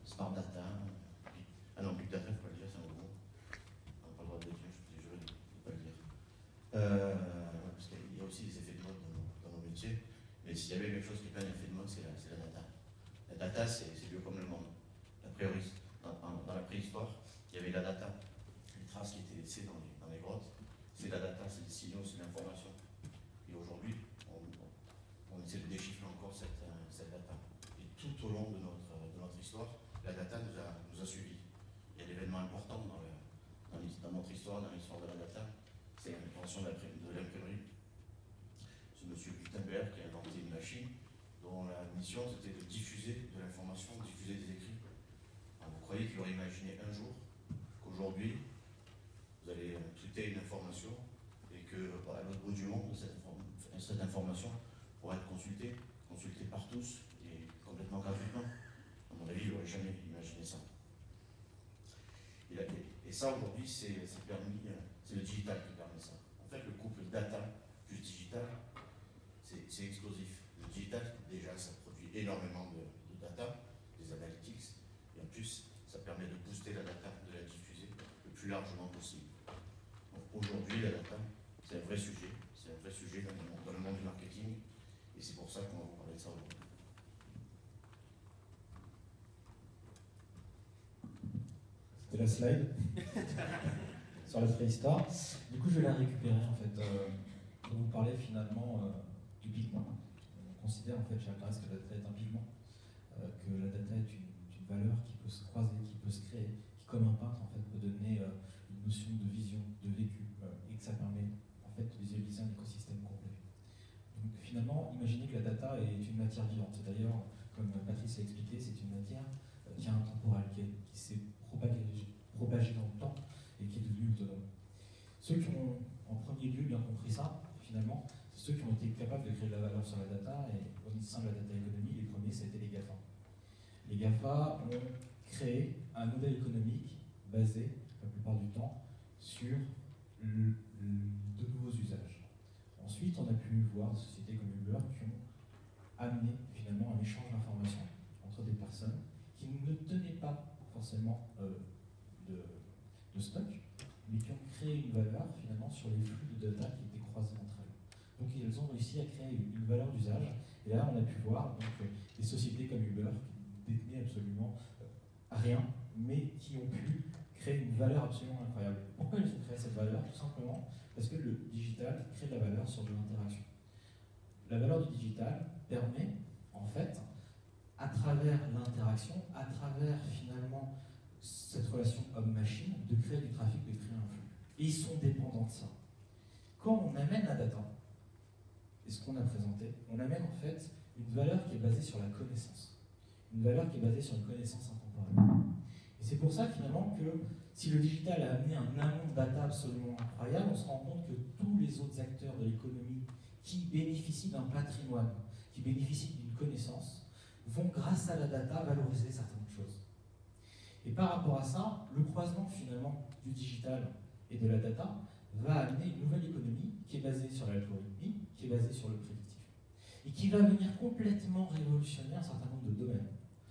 smart data, ah non, big data, il ne faut pas le dire, c'est un gros mot. On n'a pas le droit de le dire, je suis désolé de ne pas le dire. Parce qu'il y a aussi des effets de mode dans nos métiers, mais s'il y avait quelque chose qui n'est pas un effet de mode, c'est la data. La data, c'est vieux comme le monde. A priori, dans la préhistoire, il y avait la data, les traces qui étaient laissées dans les grottes, c'est la data, c'est des signaux, c'est l'information. Et aujourd'hui, on essaie de déchiffrer encore cette data. Et tout au long de notre histoire, la data nous a suivis. Il y a l'événement important dans notre histoire, dans l'histoire de la data, c'est l'invention de l'imprimerie. C'est M. Gutenberg qui a inventé une machine dont la mission c'était de diffuser de l'information, diffuser des écrits. Alors, vous croyez qu'il aurait imaginé un jour qu'aujourd'hui, vous allez tweeter une information et que à l'autre bout du monde, cette information pourra être consultée par tous et complètement gratuitement. À mon avis, il n'aurait jamais imaginé ça. Et ça, aujourd'hui, c'est le digital qui permet ça. En fait, le couple data plus digital, c'est explosif. Le digital, déjà, ça produit énormément de data, des analytics, et en plus, ça permet de booster la data, de la diffuser le plus largement possible. Donc aujourd'hui, la data, c'est un vrai sujet dans le monde du marketing, et c'est pour ça qu'on va vous parler de ça aujourd'hui. C'était la slide sur la préhistoire. Du coup, je vais la récupérer en fait. Pour vous parler finalement du pigment. On considère en fait chez Altares que la data est un pigment, que la data est une valeur qui peut se croiser, qui peut se créer, qui comme un peintre en fait peut donner une notion de vision, de vécu, et que ça permet en fait de visualiser un écosystème complet. Donc finalement, imaginez que la data est une matière vivante. C'est d'ailleurs, comme Patrice l'a expliqué, c'est une matière qui a un temporal, qui s'est propagée dans le temps et qui est devenue autonome. Ceux qui ont en premier lieu bien compris ça, finalement, c'est ceux qui ont été capables de créer de la valeur sur la data, et au sein de la data économie, les premiers, c'était les GAFA. Les GAFA ont créé un modèle économique basé, la plupart du temps, sur de nouveaux usages. Ensuite, on a pu voir des sociétés comme Uber qui ont amené finalement un échange d'informations entre des personnes qui ne tenaient pas forcément de stock, mais qui ont créé une valeur finalement sur les flux de data qui étaient croisés entre elles. Donc ils ont réussi à créer une valeur d'usage, et là on a pu voir donc, des sociétés comme Uber qui détenaient absolument rien, mais qui ont pu créer une valeur absolument incroyable. Pourquoi ils ont créé cette valeur? Tout simplement parce que le digital crée de la valeur sur de l'interaction. La valeur du digital permet, en fait, à travers l'interaction, à travers finalement cette relation homme-machine, de créer du trafic, de créer un flux. Et ils sont dépendants de ça. Quand on amène la data, et ce qu'on a présenté, on amène en fait une valeur qui est basée sur la connaissance. Une valeur qui est basée sur une connaissance intemporelle. Et c'est pour ça finalement que si le digital a amené un amont de data absolument incroyable, on se rend compte que tous les autres acteurs de l'économie qui bénéficient d'un patrimoine, qui bénéficient d'une connaissance, vont grâce à la data valoriser certaines choses. Et par rapport à ça, le croisement finalement du digital et de la data va amener une nouvelle économie qui est basée sur l'algorithmie, qui est basée sur le prédictif, et qui va venir complètement révolutionner un certain nombre de domaines.